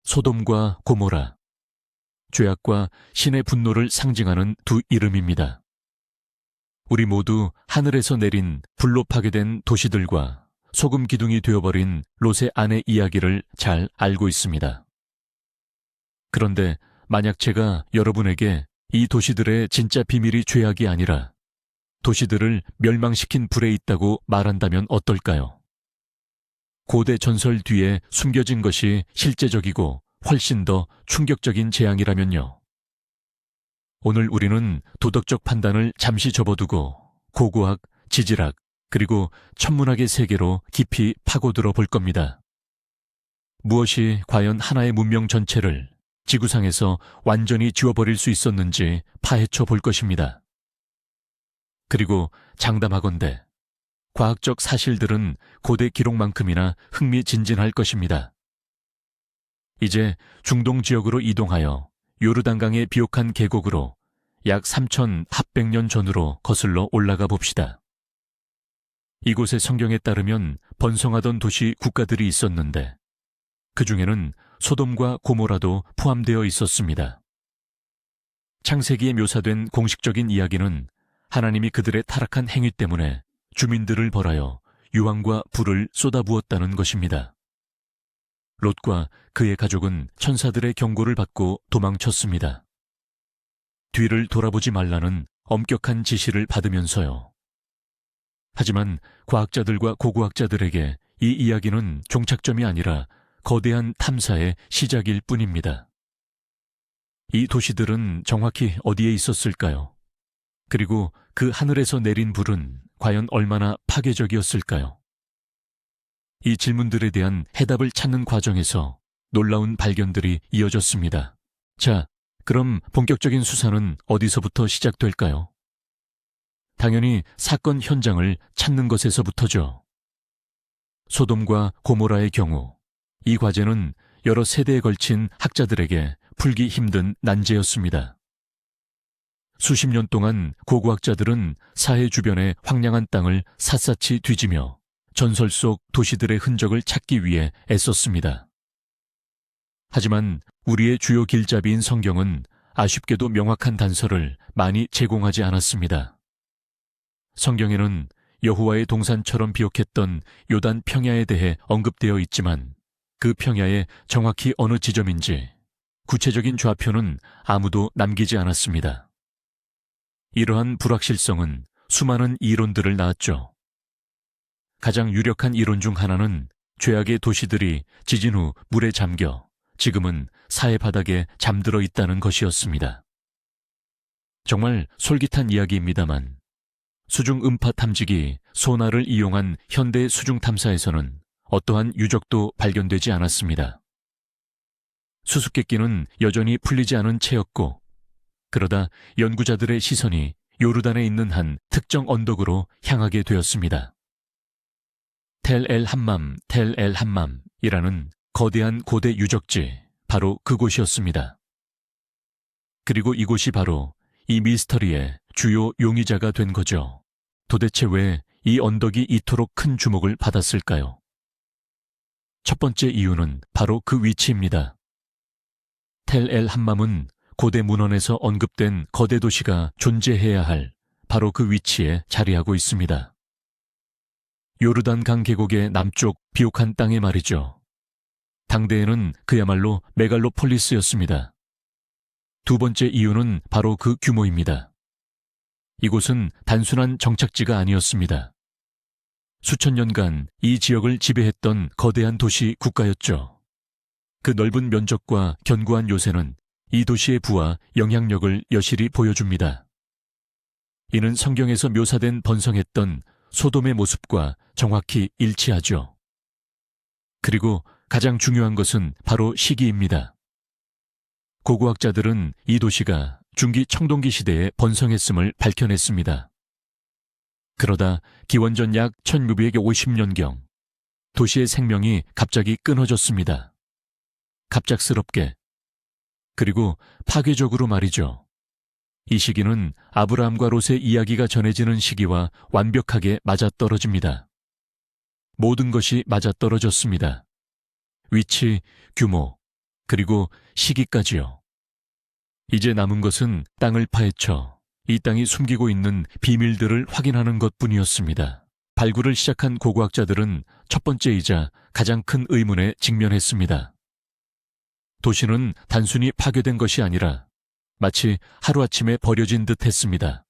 소돔과 고모라, 죄악과 신의 분노를 상징하는 두 이름입니다. 우리 모두 하늘에서 내린 불로 파괴된 도시들과 소금 기둥이 되어버린 롯의 아내 이야기를 잘 알고 있습니다. 그런데 만약 제가 여러분에게 이 도시들의 진짜 비밀이 죄악이 아니라 도시들을 멸망시킨 불에 있다고 말한다면 어떨까요? 고대 전설 뒤에 숨겨진 것이 실제적이고 훨씬 더 충격적인 재앙이라면요. 오늘 우리는 도덕적 판단을 잠시 접어두고 고고학, 지질학, 그리고 천문학의 세계로 깊이 파고들어 볼 겁니다. 무엇이 과연 하나의 문명 전체를 지구상에서 완전히 지워버릴 수 있었는지 파헤쳐 볼 것입니다. 그리고 장담하건대 과학적 사실들은 고대 기록만큼이나 흥미진진할 것입니다. 이제 중동 지역으로 이동하여 요르단강의 비옥한 계곡으로 약 3,800년 전으로 거슬러 올라가 봅시다. 이곳의 성경에 따르면 번성하던 도시 국가들이 있었는데 그 중에는 소돔과 고모라도 포함되어 있었습니다. 창세기에 묘사된 공식적인 이야기는 하나님이 그들의 타락한 행위 때문에 주민들을 벌하여 유황과 불을 쏟아부었다는 것입니다. 롯과 그의 가족은 천사들의 경고를 받고 도망쳤습니다. 뒤를 돌아보지 말라는 엄격한 지시를 받으면서요. 하지만 과학자들과 고고학자들에게 이 이야기는 종착점이 아니라 거대한 탐사의 시작일 뿐입니다. 이 도시들은 정확히 어디에 있었을까요? 그리고 그 하늘에서 내린 불은 과연 얼마나 파괴적이었을까요? 이 질문들에 대한 해답을 찾는 과정에서 놀라운 발견들이 이어졌습니다. 자, 그럼 본격적인 수사는 어디서부터 시작될까요? 당연히 사건 현장을 찾는 것에서부터죠. 소돔과 고모라의 경우 이 과제는 여러 세대에 걸친 학자들에게 풀기 힘든 난제였습니다. 수십 년 동안 고고학자들은 사해 주변의 황량한 땅을 샅샅이 뒤지며 전설 속 도시들의 흔적을 찾기 위해 애썼습니다. 하지만 우리의 주요 길잡이인 성경은 아쉽게도 명확한 단서를 많이 제공하지 않았습니다. 성경에는 여호와의 동산처럼 비옥했던 요단 평야에 대해 언급되어 있지만 그 평야의 정확히 어느 지점인지 구체적인 좌표는 아무도 남기지 않았습니다. 이러한 불확실성은 수많은 이론들을 낳았죠. 가장 유력한 이론 중 하나는 죄악의 도시들이 지진 후 물에 잠겨 지금은 사해 바닥에 잠들어 있다는 것이었습니다. 정말 솔깃한 이야기입니다만 수중 음파 탐지기 소나를 이용한 현대 수중 탐사에서는 어떠한 유적도 발견되지 않았습니다. 수수께끼는 여전히 풀리지 않은 채였고 그러다 연구자들의 시선이 요르단에 있는 한 특정 언덕으로 향하게 되었습니다. 텔-엘-함맘이라는 거대한 고대 유적지, 바로 그곳이었습니다. 그리고 이곳이 바로 이 미스터리의 주요 용의자가 된 거죠. 도대체 왜 이 언덕이 이토록 큰 주목을 받았을까요? 첫 번째 이유는 바로 그 위치입니다. 텔-엘-함맘은 고대 문헌에서 언급된 거대 도시가 존재해야 할 바로 그 위치에 자리하고 있습니다. 요르단 강 계곡의 남쪽 비옥한 땅에 말이죠. 당대에는 그야말로 메갈로폴리스였습니다. 두 번째 이유는 바로 그 규모입니다. 이곳은 단순한 정착지가 아니었습니다. 수천 년간 이 지역을 지배했던 거대한 도시 국가였죠. 그 넓은 면적과 견고한 요새는 이 도시의 부와 영향력을 여실히 보여줍니다. 이는 성경에서 묘사된 번성했던 소돔의 모습과 정확히 일치하죠. 그리고 가장 중요한 것은 바로 시기입니다. 고고학자들은 이 도시가 중기 청동기 시대에 번성했음을 밝혀냈습니다. 그러다 기원전 약 1650년경 도시의 생명이 갑자기 끊어졌습니다. 갑작스럽게. 그리고 파괴적으로 말이죠. 이 시기는 아브라함과 롯의 이야기가 전해지는 시기와 완벽하게 맞아떨어집니다. 모든 것이 맞아떨어졌습니다. 위치, 규모, 그리고 시기까지요. 이제 남은 것은 땅을 파헤쳐 이 땅이 숨기고 있는 비밀들을 확인하는 것뿐이었습니다. 발굴을 시작한 고고학자들은 첫 번째이자 가장 큰 의문에 직면했습니다. 도시는 단순히 파괴된 것이 아니라 마치 하루아침에 버려진 듯 했습니다.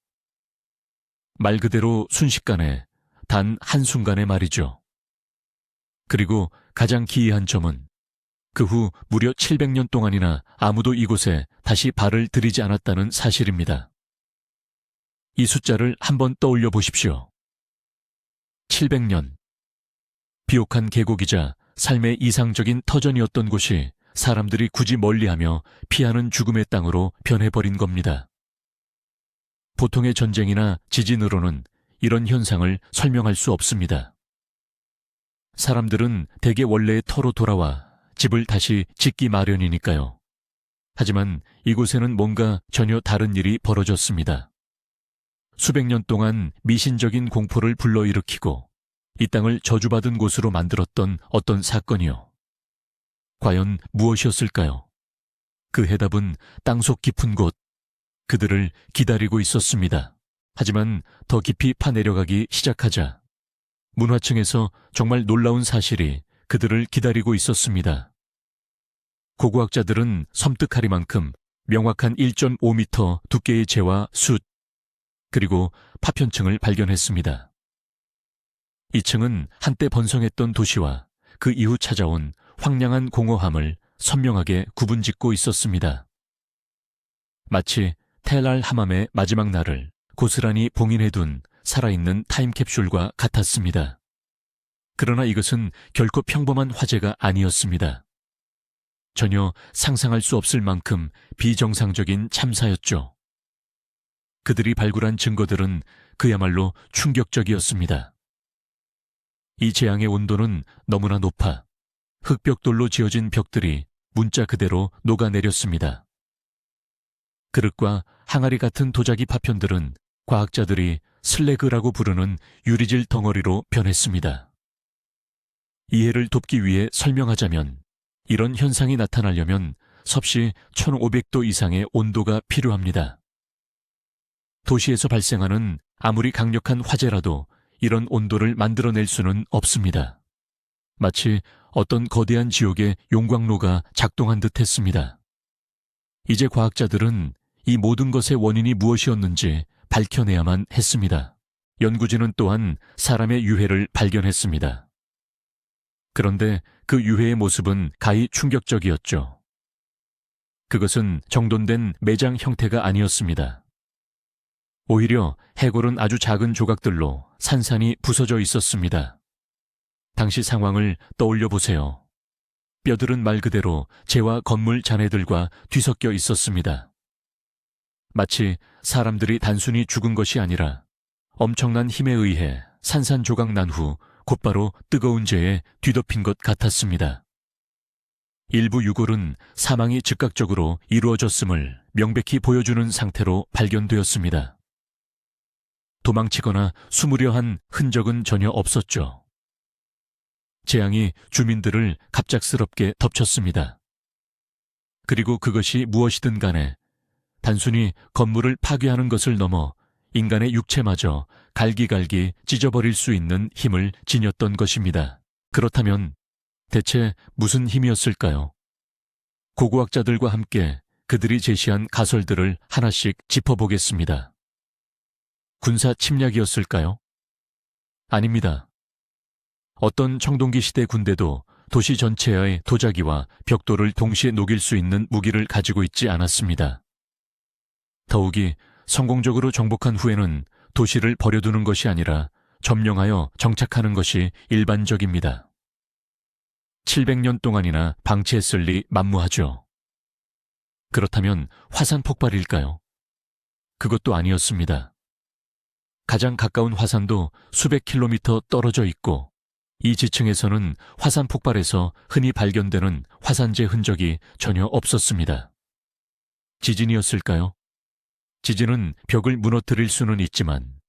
말 그대로 순식간에, 단 한순간에 말이죠. 그리고 가장 기이한 점은 그 후 무려 700년 동안이나 아무도 이곳에 다시 발을 들이지 않았다는 사실입니다. 이 숫자를 한번 떠올려 보십시오. 700년. 비옥한 계곡이자 삶의 이상적인 터전이었던 곳이 사람들이 굳이 멀리하며 피하는 죽음의 땅으로 변해버린 겁니다. 보통의 전쟁이나 지진으로는 이런 현상을 설명할 수 없습니다. 사람들은 대개 원래의 터로 돌아와 집을 다시 짓기 마련이니까요. 하지만 이곳에는 뭔가 전혀 다른 일이 벌어졌습니다. 수백 년 동안 미신적인 공포를 불러일으키고 이 땅을 저주받은 곳으로 만들었던 어떤 사건이요. 과연 무엇이었을까요? 그 해답은 땅속 깊은 곳, 그들을 기다리고 있었습니다. 하지만 더 깊이 파내려가기 시작하자 문화층에서 정말 놀라운 사실이 그들을 기다리고 있었습니다. 고고학자들은 섬뜩하리만큼 명확한 1.5m 두께의 재와 숯, 그리고 파편층을 발견했습니다. 이 층은 한때 번성했던 도시와 그 이후 찾아온 황량한 공허함을 선명하게 구분짓고 있었습니다. 마치 텔알 하맘의 마지막 날을 고스란히 봉인해둔 살아있는 타임캡슐과 같았습니다. 그러나 이것은 결코 평범한 화재가 아니었습니다. 전혀 상상할 수 없을 만큼 비정상적인 참사였죠. 그들이 발굴한 증거들은 그야말로 충격적이었습니다. 이 재앙의 온도는 너무나 높아 흙벽돌로 지어진 벽들이 문자 그대로 녹아내렸습니다. 그릇과 항아리 같은 도자기 파편들은 과학자들이 슬래그라고 부르는 유리질 덩어리로 변했습니다. 이해를 돕기 위해 설명하자면 이런 현상이 나타나려면 섭씨 1500도 이상의 온도가 필요합니다. 도시에서 발생하는 아무리 강력한 화재라도 이런 온도를 만들어낼 수는 없습니다. 마치 어떤 거대한 지옥의 용광로가 작동한 듯 했습니다. 이제 과학자들은 이 모든 것의 원인이 무엇이었는지 밝혀내야만 했습니다. 연구진은 또한 사람의 유해를 발견했습니다. 그런데 그 유해의 모습은 가히 충격적이었죠. 그것은 정돈된 매장 형태가 아니었습니다. 오히려 해골은 아주 작은 조각들로 산산이 부서져 있었습니다. 당시 상황을 떠올려 보세요. 뼈들은 말 그대로 재와 건물 잔해들과 뒤섞여 있었습니다. 마치 사람들이 단순히 죽은 것이 아니라 엄청난 힘에 의해 산산조각 난 후 곧바로 뜨거운 재에 뒤덮인 것 같았습니다. 일부 유골은 사망이 즉각적으로 이루어졌음을 명백히 보여주는 상태로 발견되었습니다. 도망치거나 숨으려 한 흔적은 전혀 없었죠. 재앙이 주민들을 갑작스럽게 덮쳤습니다. 그리고 그것이 무엇이든 간에 단순히 건물을 파괴하는 것을 넘어 인간의 육체마저 갈기갈기 찢어버릴 수 있는 힘을 지녔던 것입니다. 그렇다면 대체 무슨 힘이었을까요? 고고학자들과 함께 그들이 제시한 가설들을 하나씩 짚어보겠습니다. 군사 침략이었을까요? 아닙니다. 어떤 청동기 시대 군대도 도시 전체의 도자기와 벽돌을 동시에 녹일 수 있는 무기를 가지고 있지 않았습니다. 더욱이 성공적으로 정복한 후에는 도시를 버려두는 것이 아니라 점령하여 정착하는 것이 일반적입니다. 700년 동안이나 방치했을 리 만무하죠. 그렇다면 화산 폭발일까요? 그것도 아니었습니다. 가장 가까운 화산도 수백 킬로미터 떨어져 있고 이 지층에서는 화산 폭발에서 흔히 발견되는 화산재 흔적이 전혀 없었습니다. 지진이었을까요? 지진은 벽을 무너뜨릴 수는 있지만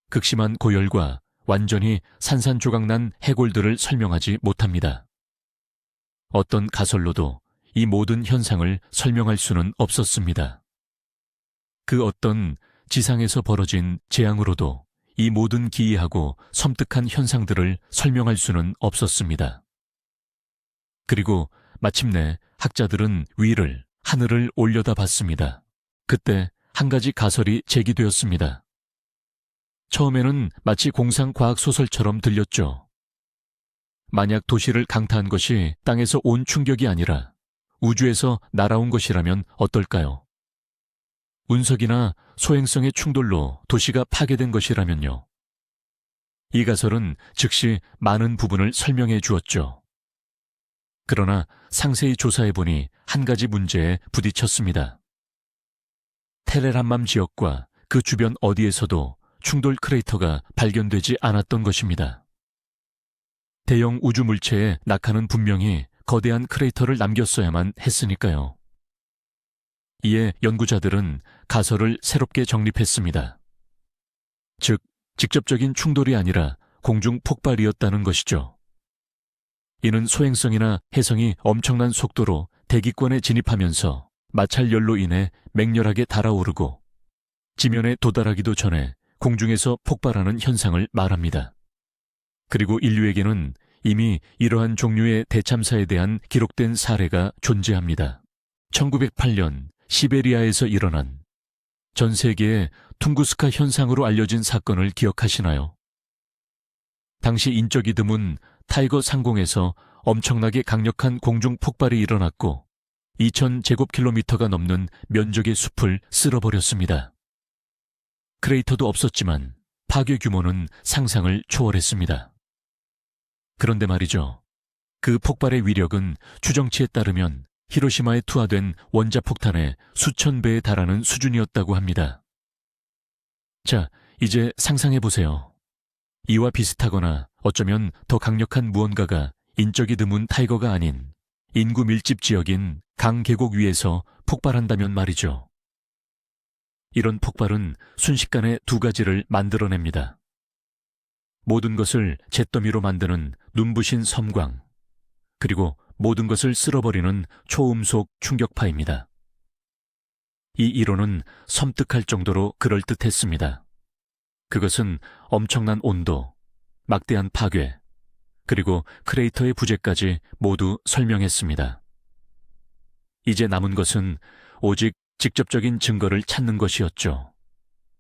극심한 고열과 완전히 산산조각난 해골들을 설명하지 못합니다. 어떤 가설로도 이 모든 현상을 설명할 수는 없었습니다. 그 어떤 지상에서 벌어진 재앙으로도 이 모든 기이하고 섬뜩한 현상들을 설명할 수는 없었습니다. 그리고 마침내 학자들은 하늘을 올려다봤습니다. 그때 한 가지 가설이 제기되었습니다. 처음에는 마치 공상과학소설처럼 들렸죠. 만약 도시를 강타한 것이 땅에서 온 충격이 아니라 우주에서 날아온 것이라면 어떨까요? 운석이나 소행성의 충돌로 도시가 파괴된 것이라면요. 이 가설은 즉시 많은 부분을 설명해 주었죠. 그러나 상세히 조사해보니 한 가지 문제에 부딪혔습니다. 테레란맘 지역과 그 주변 어디에서도 충돌 크레이터가 발견되지 않았던 것입니다. 대형 우주 물체의 낙하는 분명히 거대한 크레이터를 남겼어야만 했으니까요. 이에 연구자들은 가설을 새롭게 정립했습니다. 즉, 직접적인 충돌이 아니라 공중 폭발이었다는 것이죠. 이는 소행성이나 혜성이 엄청난 속도로 대기권에 진입하면서 마찰열로 인해 맹렬하게 달아오르고 지면에 도달하기도 전에 공중에서 폭발하는 현상을 말합니다. 그리고 인류에게는 이미 이러한 종류의 대참사에 대한 기록된 사례가 존재합니다. 1908년 시베리아에서 일어난 전 세계의 퉁구스카 현상으로 알려진 사건을 기억하시나요? 당시 인적이 드문 타이거 상공에서 엄청나게 강력한 공중 폭발이 일어났고 2000제곱킬로미터가 넘는 면적의 숲을 쓸어버렸습니다. 크레이터도 없었지만 파괴 규모는 상상을 초월했습니다. 그런데 말이죠. 그 폭발의 위력은 추정치에 따르면 히로시마에 투하된 원자폭탄의 수천 배에 달하는 수준이었다고 합니다. 자, 이제 상상해보세요. 이와 비슷하거나 어쩌면 더 강력한 무언가가 인적이 드문 타이거가 아닌 인구 밀집 지역인 강 계곡 위에서 폭발한다면 말이죠. 이런 폭발은 순식간에 두 가지를 만들어냅니다. 모든 것을 잿더미로 만드는 눈부신 섬광, 그리고 모든 것을 쓸어버리는 초음속 충격파입니다. 이 이론은 섬뜩할 정도로 그럴듯했습니다. 그것은 엄청난 온도, 막대한 파괴, 그리고 크레이터의 부재까지 모두 설명했습니다. 이제 남은 것은 오직 직접적인 증거를 찾는 것이었죠.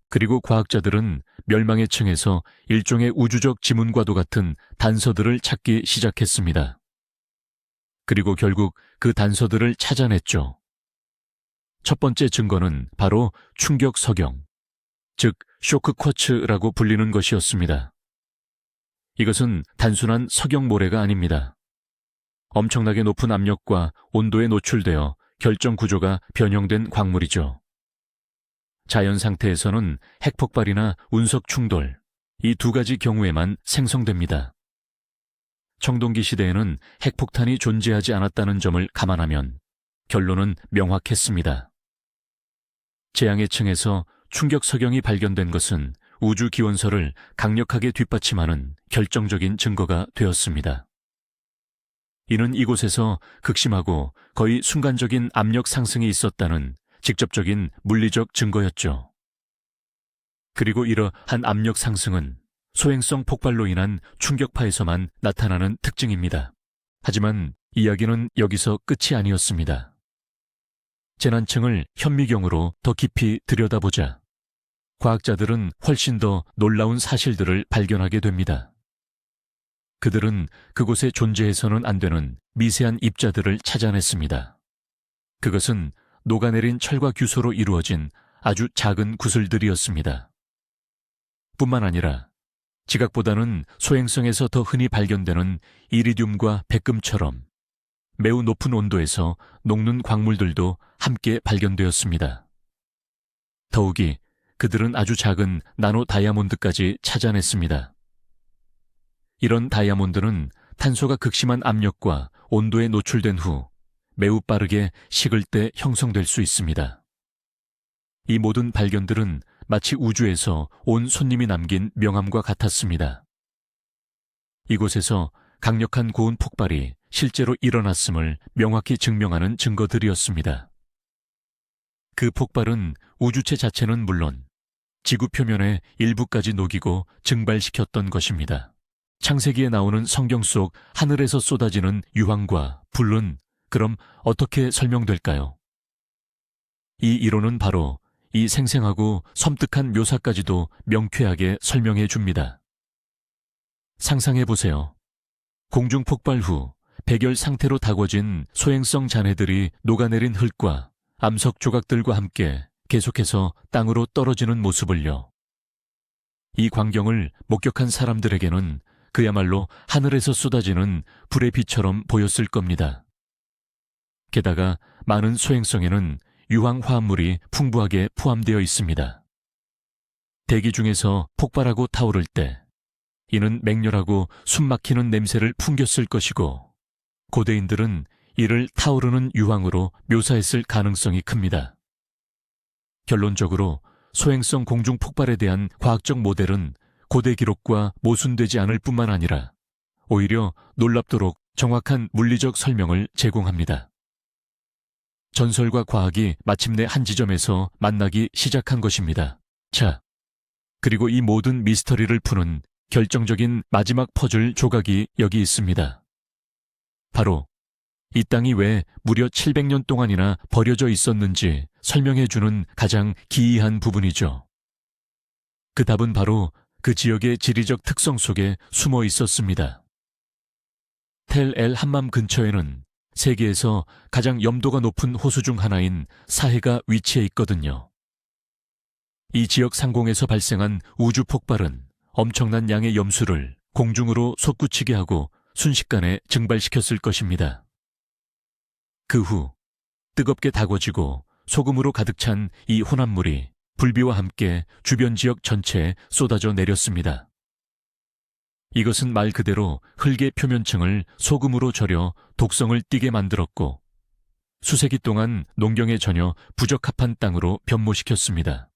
그리고 과학자들은 멸망의 층에서 일종의 우주적 지문과도 같은 단서들을 찾기 시작했습니다. 그리고 결국 그 단서들을 찾아냈죠. 첫 번째 증거는 바로 충격 석영, 즉 쇼크 쿼츠라고 불리는 것이었습니다. 이것은 단순한 석영 모래가 아닙니다. 엄청나게 높은 압력과 온도에 노출되어 결정 구조가 변형된 광물이죠. 자연 상태에서는 핵폭발이나 운석 충돌, 이 두 가지 경우에만 생성됩니다. 청동기 시대에는 핵폭탄이 존재하지 않았다는 점을 감안하면 결론은 명확했습니다. 재앙의 층에서 충격 석영이 발견된 것은 우주 기원설을 강력하게 뒷받침하는 결정적인 증거가 되었습니다. 이는 이곳에서 극심하고 거의 순간적인 압력 상승이 있었다는 직접적인 물리적 증거였죠. 그리고 이러한 압력 상승은 소행성 폭발로 인한 충격파에서만 나타나는 특징입니다. 하지만 이야기는 여기서 끝이 아니었습니다. 재난층을 현미경으로 더 깊이 들여다보자 과학자들은 훨씬 더 놀라운 사실들을 발견하게 됩니다. 그들은 그곳에 존재해서는 안 되는 미세한 입자들을 찾아냈습니다. 그것은 녹아내린 철과 규소로 이루어진 아주 작은 구슬들이었습니다. 뿐만 아니라 지각보다는 소행성에서 더 흔히 발견되는 이리듐과 백금처럼 매우 높은 온도에서 녹는 광물들도 함께 발견되었습니다. 더욱이 그들은 아주 작은 나노 다이아몬드까지 찾아냈습니다. 이런 다이아몬드는 탄소가 극심한 압력과 온도에 노출된 후 매우 빠르게 식을 때 형성될 수 있습니다. 이 모든 발견들은 마치 우주에서 온 손님이 남긴 명함과 같았습니다. 이곳에서 강력한 고온 폭발이 실제로 일어났음을 명확히 증명하는 증거들이었습니다. 그 폭발은 우주체 자체는 물론 지구 표면의 일부까지 녹이고 증발시켰던 것입니다. 창세기에 나오는 성경 속 하늘에서 쏟아지는 유황과 불은 그럼 어떻게 설명될까요? 이 이론은 바로 이 생생하고 섬뜩한 묘사까지도 명쾌하게 설명해 줍니다. 상상해 보세요. 공중 폭발 후 백열 상태로 다궈진 소행성 잔해들이 녹아내린 흙과 암석 조각들과 함께 계속해서 땅으로 떨어지는 모습을요. 이 광경을 목격한 사람들에게는 그야말로 하늘에서 쏟아지는 불의 빛처럼 보였을 겁니다. 게다가 많은 소행성에는 유황 화합물이 풍부하게 포함되어 있습니다. 대기 중에서 폭발하고 타오를 때 이는 맹렬하고 숨막히는 냄새를 풍겼을 것이고 고대인들은 이를 타오르는 유황으로 묘사했을 가능성이 큽니다. 결론적으로 소행성 공중 폭발에 대한 과학적 모델은 고대 기록과 모순되지 않을 뿐만 아니라 오히려 놀랍도록 정확한 물리적 설명을 제공합니다. 전설과 과학이 마침내 한 지점에서 만나기 시작한 것입니다. 자, 그리고 이 모든 미스터리를 푸는 결정적인 마지막 퍼즐 조각이 여기 있습니다. 바로 이 땅이 왜 무려 700년 동안이나 버려져 있었는지 설명해주는 가장 기이한 부분이죠. 그 답은 바로 그 지역의 지리적 특성 속에 숨어 있었습니다. 텔-엘 함맘 근처에는 세계에서 가장 염도가 높은 호수 중 하나인 사해가 위치해 있거든요. 이 지역 상공에서 발생한 우주 폭발은 엄청난 양의 염수를 공중으로 솟구치게 하고 순식간에 증발시켰을 것입니다. 그 후 뜨겁게 다궈지고 소금으로 가득 찬 이 혼합물이 불비와 함께 주변 지역 전체에 쏟아져 내렸습니다. 이것은 말 그대로 흙의 표면층을 소금으로 절여 독성을 띠게 만들었고 수세기 동안 농경에 전혀 부적합한 땅으로 변모시켰습니다.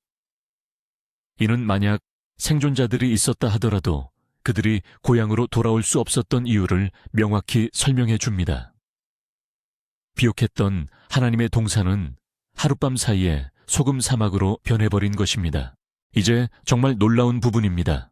이는 만약 생존자들이 있었다 하더라도 그들이 고향으로 돌아올 수 없었던 이유를 명확히 설명해 줍니다. 비옥했던 하나님의 동산은 하룻밤 사이에 소금 사막으로 변해버린 것입니다. 이제 정말 놀라운 부분입니다.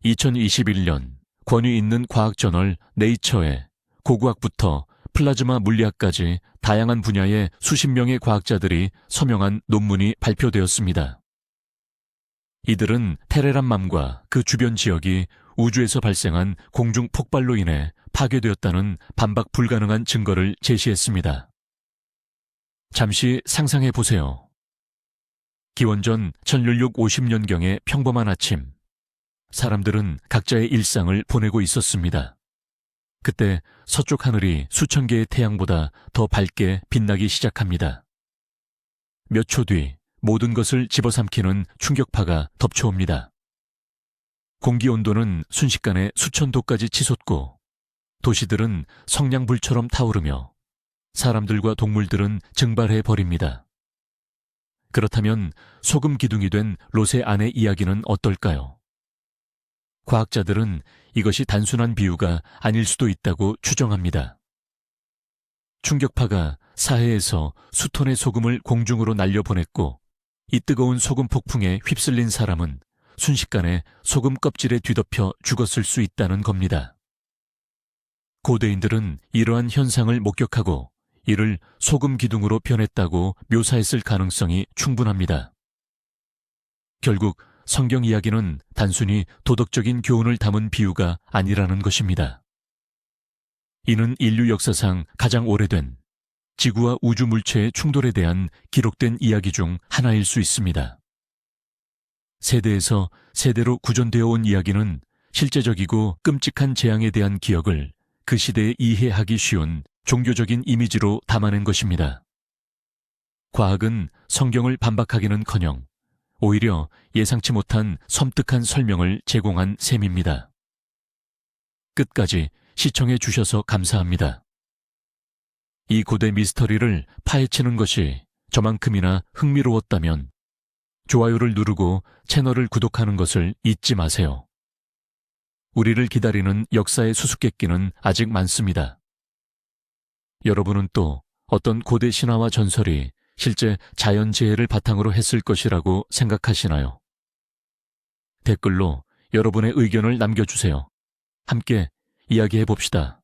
2021년 권위 있는 과학저널 네이처에 고고학부터 플라즈마 물리학까지 다양한 분야의 수십 명의 과학자들이 서명한 논문이 발표되었습니다. 이들은 테레란맘과 그 주변 지역이 우주에서 발생한 공중 폭발로 인해 파괴되었다는 반박 불가능한 증거를 제시했습니다. 잠시 상상해 보세요. 기원전 1650년경의 평범한 아침, 사람들은 각자의 일상을 보내고 있었습니다. 그때 서쪽 하늘이 수천 개의 태양보다 더 밝게 빛나기 시작합니다. 몇 초 뒤 모든 것을 집어삼키는 충격파가 덮쳐옵니다. 공기 온도는 순식간에 수천 도까지 치솟고 도시들은 성냥불처럼 타오르며 사람들과 동물들은 증발해 버립니다. 그렇다면 소금 기둥이 된 롯의 아내 이야기는 어떨까요? 과학자들은 이것이 단순한 비유가 아닐 수도 있다고 추정합니다. 충격파가 사해에서 수톤의 소금을 공중으로 날려보냈고 이 뜨거운 소금 폭풍에 휩쓸린 사람은 순식간에 소금 껍질에 뒤덮여 죽었을 수 있다는 겁니다. 고대인들은 이러한 현상을 목격하고 이를 소금 기둥으로 변했다고 묘사했을 가능성이 충분합니다. 결국 성경 이야기는 단순히 도덕적인 교훈을 담은 비유가 아니라는 것입니다. 이는 인류 역사상 가장 오래된 지구와 우주 물체의 충돌에 대한 기록된 이야기 중 하나일 수 있습니다. 세대에서 세대로 구전되어 온 이야기는 실제적이고 끔찍한 재앙에 대한 기억을 그 시대에 이해하기 쉬운 종교적인 이미지로 담아낸 것입니다. 과학은 성경을 반박하기는커녕 오히려 예상치 못한 섬뜩한 설명을 제공한 셈입니다. 끝까지 시청해 주셔서 감사합니다. 이 고대 미스터리를 파헤치는 것이 저만큼이나 흥미로웠다면 좋아요를 누르고 채널을 구독하는 것을 잊지 마세요. 우리를 기다리는 역사의 수수께끼는 아직 많습니다. 여러분은 또 어떤 고대 신화와 전설이 실제 자연재해를 바탕으로 했을 것이라고 생각하시나요? 댓글로 여러분의 의견을 남겨주세요. 함께 이야기해 봅시다.